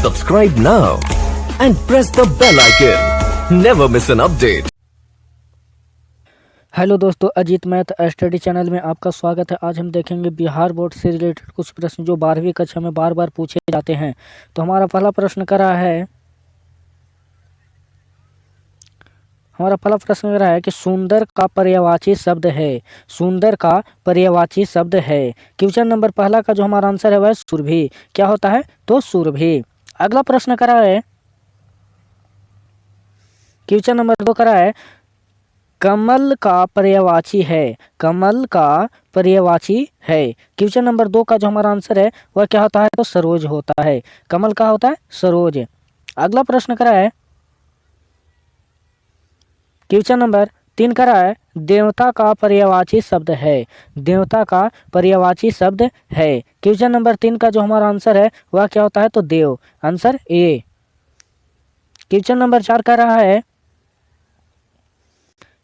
Subscribe now and press the bell icon. Never miss an update. Hello दोस्तों, Ajit math study channel में आपका स्वागत है। आज हम देखेंगे बिहार बोर्ड से रिलेटेड कुछ प्रश्न जो 12वीं कक्षा में बार बार पूछे जाते हैं। तो हमारा पहला प्रश्न कह रहा है कि सुंदर का पर्यायवाची शब्द है। सुंदर का पर्यायवाची शब्द है। क्वेश्चन नंबर पहला का जो हमारा आंसर है वह सुरभि। क्या होता है? तो सुरभि। अगला प्रश्न कह रहा है, क्वेश्चन नंबर 2 कह रहा है, कमल का पर्यायवाची है। कमल का पर्यायवाची है। क्वेश्चन नंबर 2 का जो हमारा आंसर है वह क्या होता है? तो सरोज होता है। कमल का होता है सरोज। अगला प्रश्न करा है, क्वेश्चन नंबर 3 करा है, देवता का पर्यायवाची शब्द है। देवता का पर्यायवाची शब्द है। क्वेश्चन नंबर 3 का जो हमारा आंसर है वह क्या होता है? तो देव। Answer A. क्वेश्चन नंबर 4 कह रहा है,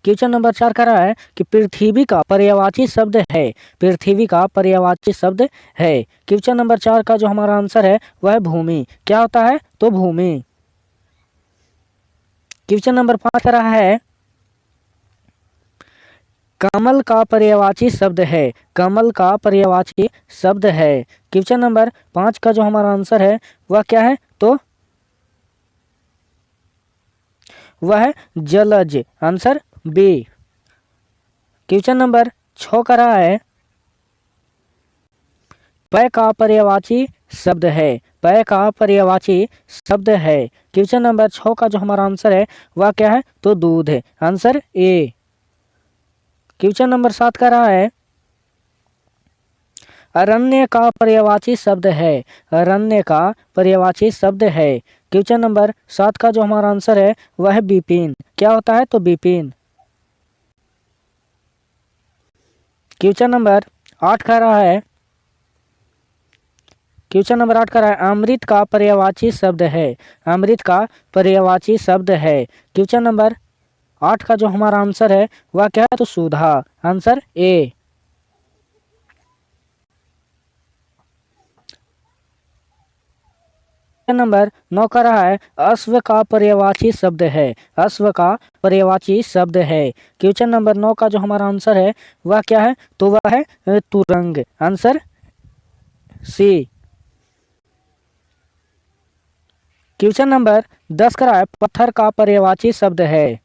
क्वेश्चन नंबर 4 कह रहा है कि पृथ्वी का पर्यायवाची शब्द है। पृथ्वी का पर्यायवाची शब्द है। क्वेश्चन नंबर 4 का जो हमारा आंसर है वह भूमि। क्या होता है? तो भूमि। क्वेश्चन नंबर 5 कह रहा है, कमल का पर्यायवाची शब्द है। कमल का पर्यायवाची शब्द है। क्वेश्चन नंबर 5 का जो हमारा आंसर है वह क्या है? तो वह है जलज। Answer B. क्वेश्चन नंबर 6 का रहा है, पै का पर्यायवाची शब्द है। पै का पर्यायवाची शब्द है। क्वेश्चन नंबर 6 का जो हमारा आंसर है वह क्या है? तो दूध है। Answer A. क्वेश्चन नंबर 7 का रहा है, अरण्य का पर्यायवाची शब्द है। अरण्य का पर्यायवाची शब्द है। क्वेश्चन नंबर 7 का जो हमारा आंसर है वह है विपिन। क्या होता है? तो विपिन। क्वेश्चन नंबर 8 का रहा है, क्वेश्चन नंबर 8 का रहा है, अमृत का पर्यायवाची शब्द है। अमृत का पर्यायवाची शब्द है। क्वेश्चन नंबर 8 का जो हमारा आंसर है वह क्या है? तो सुधा। Answer A. नंबर 9 का रहा है, अश्व का पर्यायवाची शब्द है। अश्व का पर्यायवाची शब्द है। क्वेश्चन नंबर 9 का जो हमारा आंसर है वह क्या है? तो वह है तुरंग। Answer C. क्वेश्चन नंबर 10 का रहा है, पत्थर का पर्यायवाची शब्द है।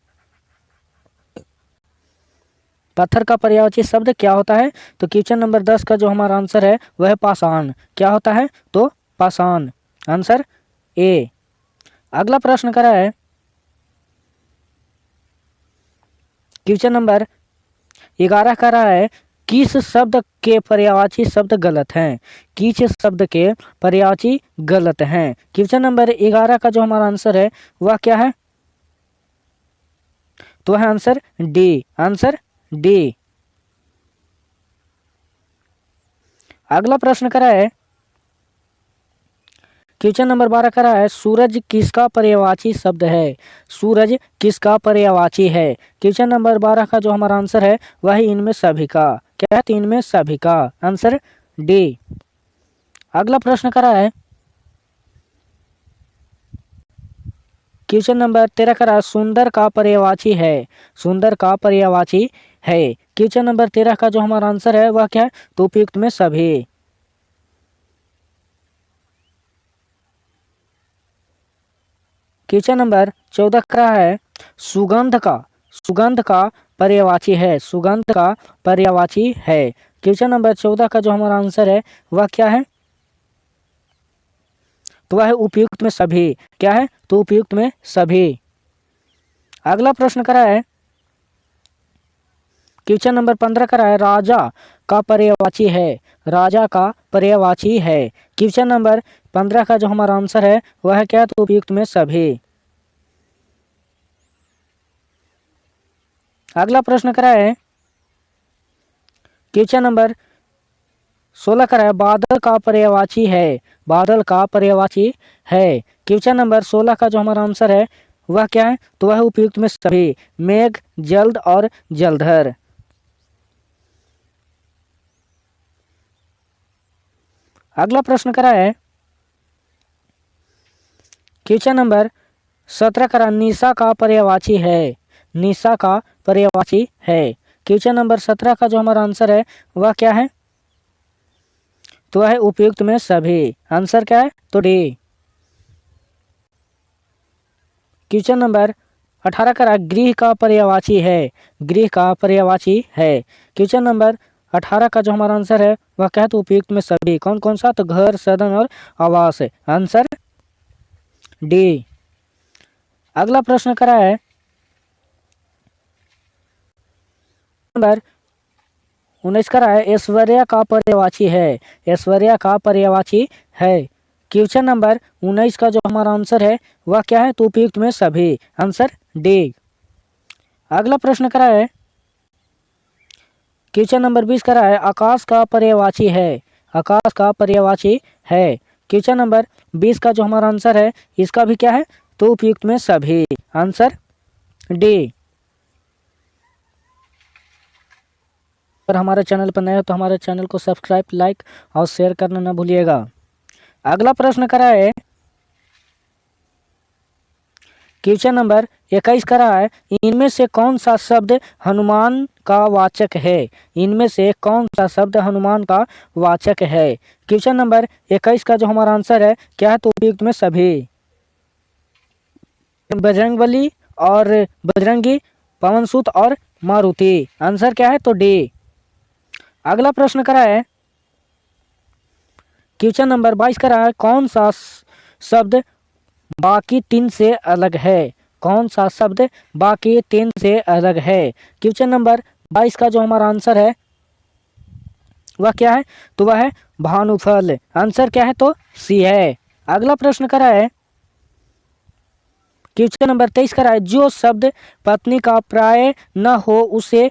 पत्थर का पर्यायवाची शब्द क्या होता है? तो क्वेश्चन नंबर 10 का जो हमारा आंसर है वह है पाषाण। क्या होता है? तो पाषाण। Answer A. अगला प्रश्न करा है, क्वेश्चन नंबर 11 का रहा है, किस शब्द के पर्यायवाची शब्द गलत हैं? किस शब्द के पर्यायवाची गलत हैं? क्वेश्चन नंबर 11 का जो हमारा आंसर है वह क्या है? तो है आंसर डी। Answer D. अगला प्रश्न करा है, क्वेश्चन नंबर 12 करा है, सूरज किसका पर्यायवाची शब्द है? सूरज किसका पर्यायवाची है? क्वेश्चन नंबर 12 का जो हमारा आंसर है वह है इनमें सभी का। क्या है? तो इनमें सभी का। Answer D. अगला प्रश्न करा है, क्वेश्चन नंबर 13 करा है, सुंदर का पर्यायवाची है। सुंदर का पर्यायवाची है। क्वेश्चन नंबर 13 का जो हमारा आंसर है वह क्या है? तो उपयुक्त में सभी। क्वेश्चन नंबर 14 का है, सुगंध का पर्यायवाची है। सुगंध का पर्यायवाची है। क्वेश्चन नंबर 14 का जो हमारा आंसर है वह क्या है? तो वह है उपयुक्त में सभी। क्या है? तो उपयुक्त में सभी। अगला प्रश्न करा है, क्वेश्चन नंबर 15 करा है, राजा का पर्यायवाची है। राजा का पर्यायवाची है। क्वेश्चन नंबर 15 का जो हमारा आंसर है वह है क्या? तो उपयुक्त में सभी। अगला प्रश्न करा है, क्वेश्चन नंबर 16 करा है, बादल का पर्यायवाची है। बादल का पर्यायवाची है। क्वेश्चन नंबर 16 का जो हमारा आंसर है वह क्या है? तो वह उपयुक्त में सभी। मेघ, जल्द और जलधर। अगला प्रश्न करा है, क्वेश्चन नंबर 17 का निशा का पर्यायवाची है, निशा का पर्यायवाची है। क्वेश्चन नंबर 17 का जो हमारा आंसर है वह क्या है, तो वह है उपयुक्त में सभी। आंसर क्या है, तो डी। क्वेश्चन नंबर 18 का गृह का पर्यायवाची है, गृह का पर्यायवाची है। क्वेश्चन नंबर 18 का जो हमारा आंसर है वह क्या है, तो उपयुक्त में सभी। कौन कौन सा, तो घर, सदन और आवास है। Answer D. अगला प्रश्न करा है नंबर 19 करा है ऐश्वर्या का पर्यायवाची है, ऐश्वर्या का पर्यायवाची है। क्वेश्चन नंबर 19 का जो हमारा आंसर है वह क्या है, तो उपयुक्त में सभी। Answer D. अगला प्रश्न करा है क्वेश्चन नंबर 20 करा है आकाश का पर्यायवाची है, आकाश का पर्यायवाची है। क्वेश्चन नंबर 20 का जो हमारा आंसर है इसका भी क्या है, तो उपयुक्त में सभी। Answer D. अगर हमारे चैनल पर नए हो तो हमारे चैनल को सब्सक्राइब, लाइक और शेयर करना न भूलिएगा। अगला प्रश्न करा है क्वेश्चन नंबर 21 करा है इनमें से कौन सा शब्द हनुमान का वाचक है, इनमें से कौन सा शब्द हनुमान का वाचक है। क्वेश्चन नंबर 21 का जो हमारा आंसर है क्या है, तो उपयुक्त में सभी। बजरंगबली और बजरंगी, पवनसुत और मारुति। आंसर क्या है, तो डी। अगला प्रश्न करा है क्वेश्चन नंबर 22 करा है कौन सा शब्द बाकी तीन से अलग है, कौन सा शब्द बाकी तीन से अलग है। क्वेश्चन नंबर 22 का जो हमारा आंसर है वह क्या है, तो वह है भानुफल। आंसर क्या है, तो सी है। अगला प्रश्न करा है क्वेश्चन नंबर 23 करा है जो शब्द पत्नी का प्राय न हो उसे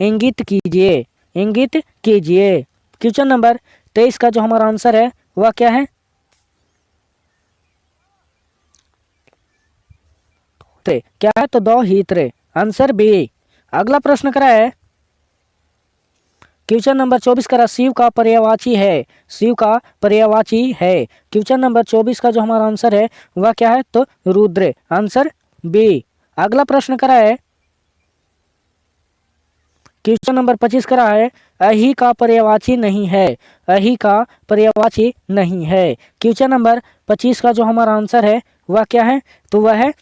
इंगित कीजिए, इंगित कीजिए। क्वेश्चन नंबर 23 का जो हमारा आंसर है वह क्या है, क्या है, तो दौहित्र। Answer B. अगला प्रश्न करा है क्वेश्चन नंबर 24 करा शिव का पर्यायवाची है, शिव का पर्यायवाची है। क्वेश्चन नंबर 24 का जो हमारा आंसर है वह क्या है, तो रुद्र। Answer B. अगला प्रश्न करा है क्वेश्चन नंबर 25 करा है अहि का पर्यायवाची नहीं है, अहि का पर्यायवाची नहीं है। क्वेश्चन नंबर 25 का जो हमारा आंसर है वह क्या है, तो वह है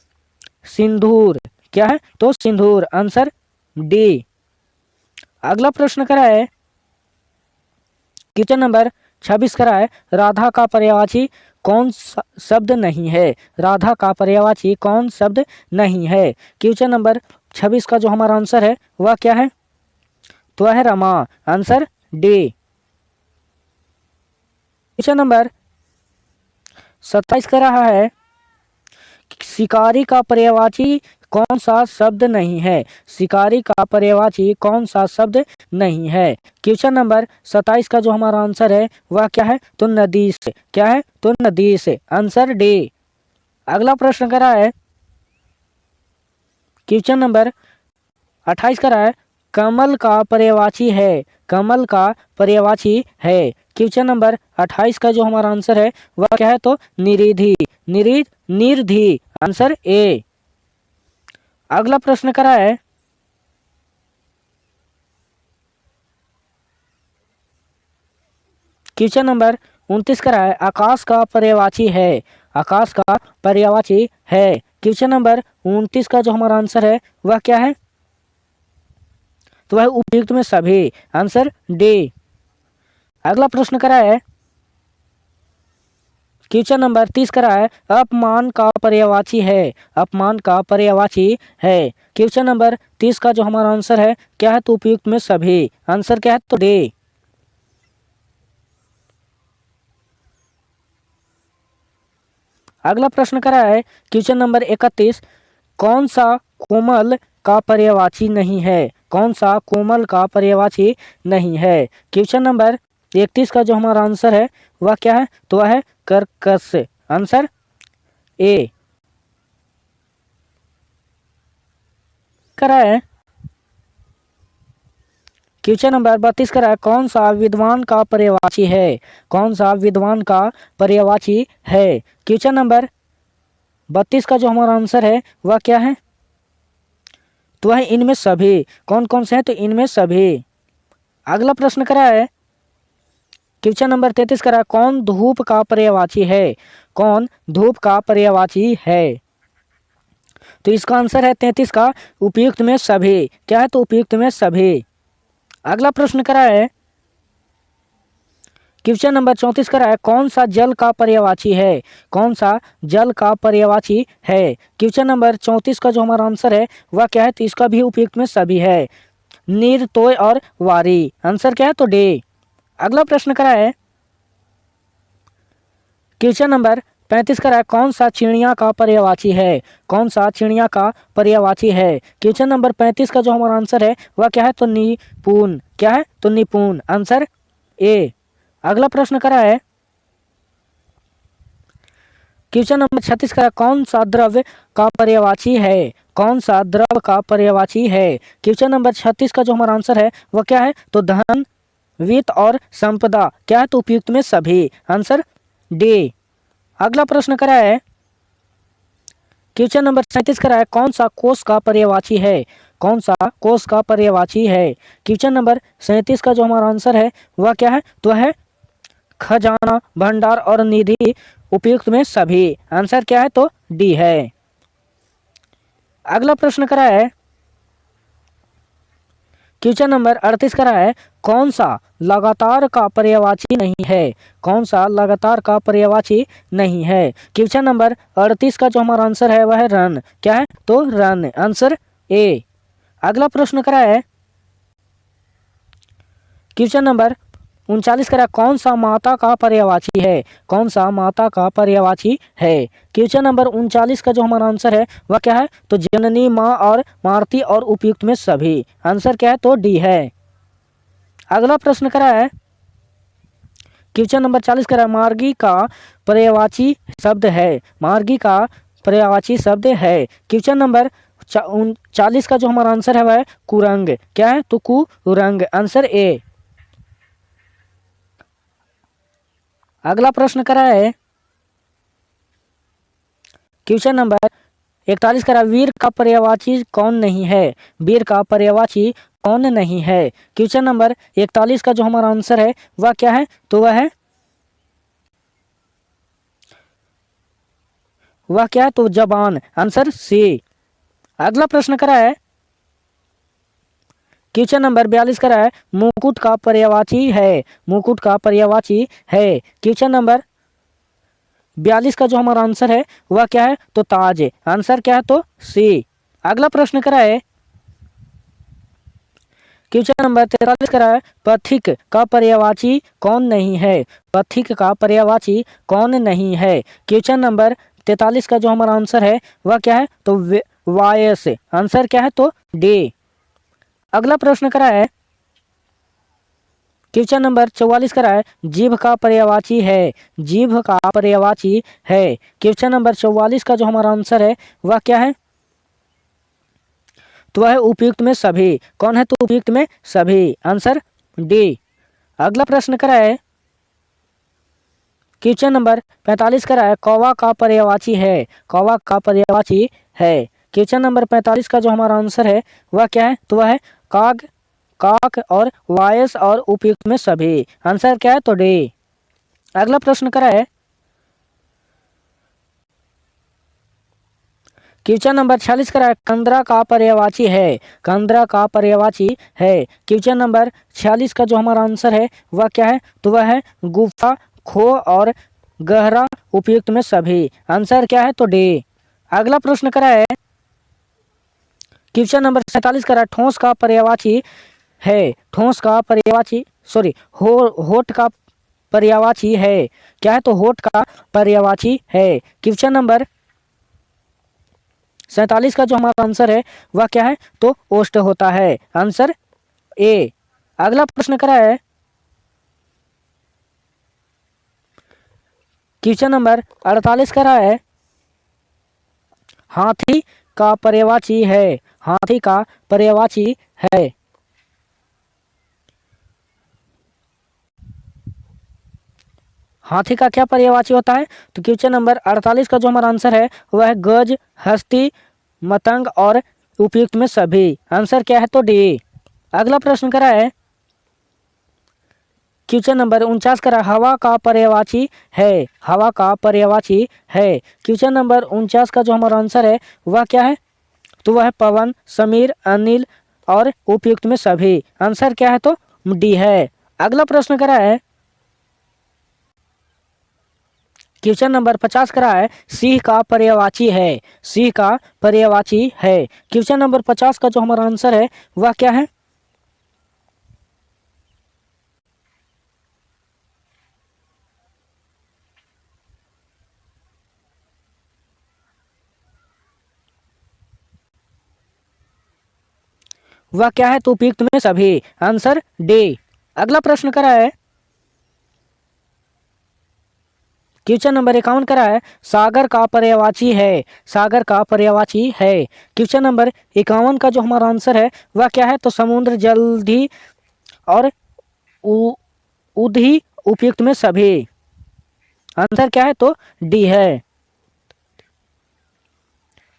सिंदूर। क्या है, तो सिंदूर। Answer D. अगला प्रश्न करा है क्वेश्चन नंबर 26 करा है राधा का पर्यायवाची कौन शब्द नहीं है, राधा का पर्यायवाची कौन शब्द नहीं है। क्वेश्चन नंबर 26 का जो हमारा आंसर है वह क्या है, तो वह है Rama. Answer D. Question number 27 का रहा है शिकारी का पर्यायवाची कौन सा शब्द नहीं है, शिकारी का पर्यायवाची कौन सा शब्द नहीं है। क्वेश्चन नंबर 27 का जो हमारा आंसर है वह क्या है, तो नदी से। क्या है, तो नदी से। Answer D. अगला प्रश्न करा है क्वेश्चन नंबर 28 करा है कमल का पर्यायवाची है, कमल का पर्यायवाची है। क्वेश्चन नंबर 28 का जो हमारा आंसर है वह क्या है, तो निरिधि, निरिध, निर्धि। Answer A. अगला प्रश्न करा है क्वेश्चन नंबर 29 करा है आकाश का पर्यायवाची है, आकाश का पर्यायवाची है। क्वेश्चन नंबर 29 का जो हमारा आंसर है वह क्या है, तो वह उपयुक्त में सभी। Answer D. अगला प्रश्न करा है क्वेश्चन नंबर 30 करा है अपमान का पर्यायवाची है, अपमान का पर्यायवाची है। क्वेश्चन नंबर 30 का जो हमारा आंसर है क्या है, तो उपयुक्त में सभी। आंसर क्या है, तो डी। अगला प्रश्न करा है क्वेश्चन नंबर 31 कौन सा कोमल का पर्यायवाची नहीं है, कौन सा कोमल का पर्यायवाची नहीं है। क्वेश्चन नंबर 31 का जो हमारा आंसर है वह क्या है, तो वह है कर्कश। Answer A. करा है क्वेश्चन नंबर 32 करा है कौन सा विद्वान का पर्यायवाची है, कौन सा विद्वान का पर्यायवाची है। क्वेश्चन नंबर 32 का जो हमारा आंसर है वह क्या है, तो वह इनमें सभी। कौन कौन से हैं, तो इनमें सभी। अगला प्रश्न करा है क्वेश्चन नंबर 33 करा है, कौन धूप का पर्यायवाची है, कौन धूप का पर्यायवाची है, तो इसका आंसर है 33 का उपयुक्त में सभी। क्या है, तो उपयुक्त में सभी। अगला प्रश्न करा है क्वेश्चन नंबर 34 करा है, कौन सा जल का पर्यायवाची है, कौन सा जल का पर्यायवाची है। क्वेश्चन नंबर 34 का जो हमारा आंसर है वह क्या है, तो इसका भी उपयुक्त में सभी है, नीर, तोय और वारी। आंसर क्या है, तो डे। अगला प्रश्न करा है क्वेश्चन नंबर 35 करा है, कौन सा चिड़िया का पर्यायवाची है, कौन सा चिड़िया का पर्यायवाची है। क्वेश्चन नंबर 35 का जो हमारा आंसर है वह क्या है, तो निपुण। क्या है, तो निपुण। Answer A. अगला प्रश्न करा है क्वेश्चन नंबर 36 का, कौन सा द्रव्य का पर्यायवाची है, कौन सा द्रव का पर्यायवाची है। क्वेश्चन नंबर 36 का जो हमारा आंसर है वह क्या है, तो धन, वित्त और संपदा। क्या है, तो उपयुक्त में सभी। Answer D. अगला प्रश्न करा है क्वेश्चन नंबर 37 करा है, कौन सा कोष का पर्यायवाची है, कौन सा कोष का पर्यायवाची है। क्वेश्चन नंबर 37 का जो हमारा आंसर है वह क्या है, तो है खजाना, भंडार और निधि। उपयुक्त में सभी। आंसर क्या है, तो डी है। अगला प्रश्न करा है क्वेश्चन नंबर 38 करा है, कौन सा लगातार का पर्यायवाची नहीं है, कौन सा लगातार का पर्यायवाची नहीं है। क्वेश्चन नंबर 38 का जो हमारा आंसर है वह है रन। क्या है, तो रन। Answer A. अगला प्रश्न करा है क्वेश्चन नंबर 39 करा, कौन सा माता का पर्यायवाची है, कौन सा माता का पर्यायवाची है। क्वेश्चन नंबर 39 का जो हमारा आंसर है वह क्या है, तो जननी, माँ और मारती और उपयुक्त में सभी। आंसर क्या है, तो डी है। अगला प्रश्न करा है क्वेश्चन नंबर 40 करा, मार्गी का पर्यायवाची शब्द है, मार्गी का पर्यायवाची शब्द है। क्वेश्चन नंबर 40 का जो हमारा आंसर है वह है कुरंग। क्या है, तो कुरंग। Answer A. अगला प्रश्न करा है क्वेश्चन नंबर 41 करा, वीर का पर्यायवाची कौन नहीं है, वीर का पर्यायवाची कौन नहीं है। क्वेश्चन नंबर 41 का जो हमारा आंसर है वह क्या है, तो वह क्या है, तो जबान। Answer C. अगला प्रश्न करा है क्वेश्चन नंबर 42 करा है, मुकुट का पर्यायवाची है, मुकुट का पर्यायवाची है। क्वेश्चन नंबर 42 का जो हमारा आंसर है वह क्या है, तो ताज। आंसर क्या है, तो सी। अगला प्रश्न करा है क्वेश्चन नंबर 43 करा है, पथिक का पर्यायवाची कौन नहीं है, पथिक का पर्यायवाची कौन नहीं है। क्वेश्चन नंबर 43 का जो हमारा आंसर है वह क्या है, तो वायस। आंसर क्या है, तो डी। अगला प्रश्न करा है क्वेश्चन नंबर 44 करा है, जीभ का पर्यायवाची है, जीभ का पर्यायवाची है। क्वेश्चन नंबर 44 का जो हमारा आंसर है वह क्या है, तो वह है उपयुक्त में सभी। कौन है, तो उपयुक्त में सभी। Answer D. अगला प्रश्न करा है क्वेश्चन नंबर 45 करा है, कौवा का पर्यायवाची है, कौवा का पर्यायवाची है। क्वेश्चन नंबर 45 का जो हमारा आंसर है वह क्या है, तो वह है काग, काक और वायस और उपयुक्त में सभी। आंसर क्या है, तो डी। अगला प्रश्न करा है क्वेश्चन नंबर 46 करा है, कंदरा का पर्यायवाची है, कंदरा का पर्यायवाची है। क्वेश्चन नंबर 46 का जो हमारा आंसर है वह क्या है, तो वह है गुफा, खो और गहरा। उपयुक्त में सभी। आंसर क्या है, तो डी। अगला प्रश्न करा है क्वेश्चन नंबर 47 करा, ठोस का पर्यायवाची है, ठोस का पर्यायवाची होठ का पर्यायवाची है। क्या है, तो होठ का पर्यायवाची है। क्वेश्चन नंबर 47 का जो हमारा आंसर है वह क्या है, तो ओष्ठ होता है। Answer A. अगला प्रश्न करा है क्वेश्चन नंबर 48 करा है, हाथी का पर्यायवाची है, हाथी का पर्यायवाची है। हाथी का क्या पर्यायवाची होता है? तो क्वेश्चन नंबर 48 का जो हमारा आंसर है वह है गज, हस्ती, मतंग और उपयुक्त में सभी। आंसर क्या है? तो डी। अगला प्रश्न करा है क्वेश्चन नंबर 49 करा, हवा का पर्यायवाची है। हवा का पर्यायवाची है। क्वेश्चन नंबर 49 का जो हमारा आंसर है वह क्या है? तो वह है पवन, समीर, अनिल और उपयुक्त में सभी। आंसर क्या है? तो डी है। अगला प्रश्न करा है क्वेश्चन नंबर 50 करा है, सिंह का पर्यायवाची है। सिंह का पर्यायवाची है। क्वेश्चन नंबर 50 का जो हमारा आंसर है वह क्या है? वह क्या है? तो उपयुक्त में सभी। Answer D. अगला प्रश्न करा है क्वेश्चन नंबर 51 करा है, सागर का पर्यायवाची है। सागर का पर्यायवाची है। क्वेश्चन नंबर 51 का जो हमारा आंसर है वह क्या है? तो समुद्र, जलधि और उ- उधि, उपयुक्त में सभी। आंसर क्या है? तो डी है।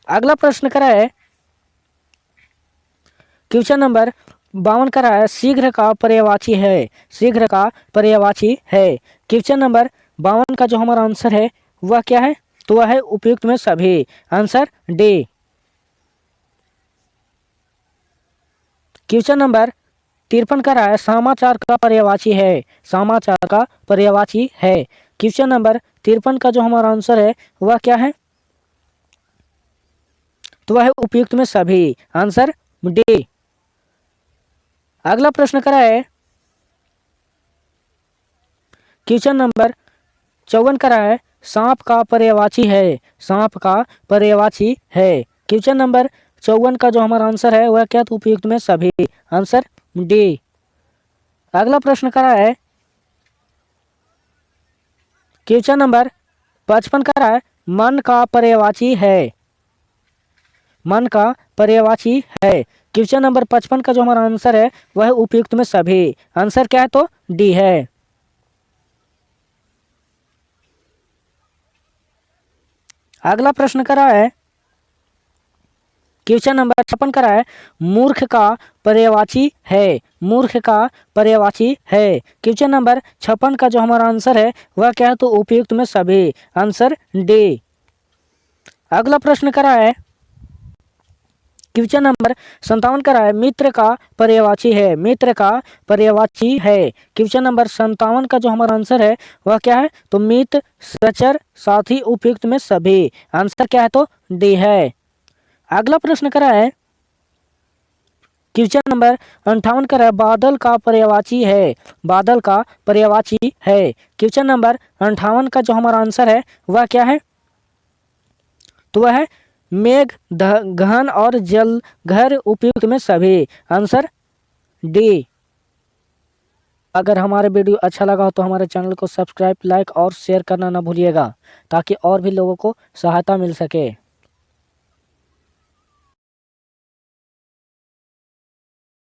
अगला प्रश्न करा है क्वेश्चन नंबर 52 करा है, शीघ्र का पर्यायवाची है। शीघ्र का पर्यायवाची है। क्वेश्चन नंबर 52 का जो हमारा आंसर है वह क्या है? तो वह है उपयुक्त में सभी। Answer D. क्वेश्चन नंबर 53 करा है, समाचार का पर्यायवाची है। समाचार का पर्यायवाची है। क्वेश्चन नंबर 53 का जो हमारा आंसर है वह क्या है? तो वह है उपयुक्त में सभी। Answer D. अगला प्रश्न करा है क्वेश्चन नंबर 54 करा है, सांप का पर्यायवाची है। सांप का पर्यायवाची है। क्वेश्चन नंबर 54 का जो हमारा आंसर है वह क्या? तो उपयुक्त में सभी। Answer D. अगला प्रश्न करा है क्वेश्चन नंबर 55 करा है, मन का पर्यायवाची है। मन का पर्यायवाची है। क्वेश्चन नंबर 55 का जो हमारा आंसर है वह उपयुक्त में सभी। आंसर क्या है? तो डी है। अगला प्रश्न करा है क्वेश्चन नंबर 56 करा है, मूर्ख का पर्यायवाची है। मूर्ख का पर्यायवाची है। क्वेश्चन नंबर 56 का जो हमारा आंसर है वह क्या है? तो उपयुक्त में सभी। Answer D. अगला प्रश्न करा है क्वेश्चन नंबर 57 करा है, मित्र का पर्यायवाची है। मित्र का पर्यायवाची है। क्वेश्चन नंबर 57 का जो हमारा आंसर है वह क्या है? तो मित्र, सहचर, साथी, उपयुक्त में सभी। आंसर क्या है? तो डी है। अगला प्रश्न करा है क्वेश्चन नंबर 58 करा है, बादल का पर्यायवाची है। बादल का पर्यायवाची है। क्वेश्चन नंबर 58 का जो हमारा आंसर है वह क्या है? तो वह है मेघ, गहन और जल घर, उपयुक्त में सभी। Answer D. अगर हमारे वीडियो अच्छा लगा हो तो हमारे चैनल को सब्सक्राइब, लाइक और शेयर करना ना भूलिएगा ताकि और भी लोगों को सहायता मिल सके।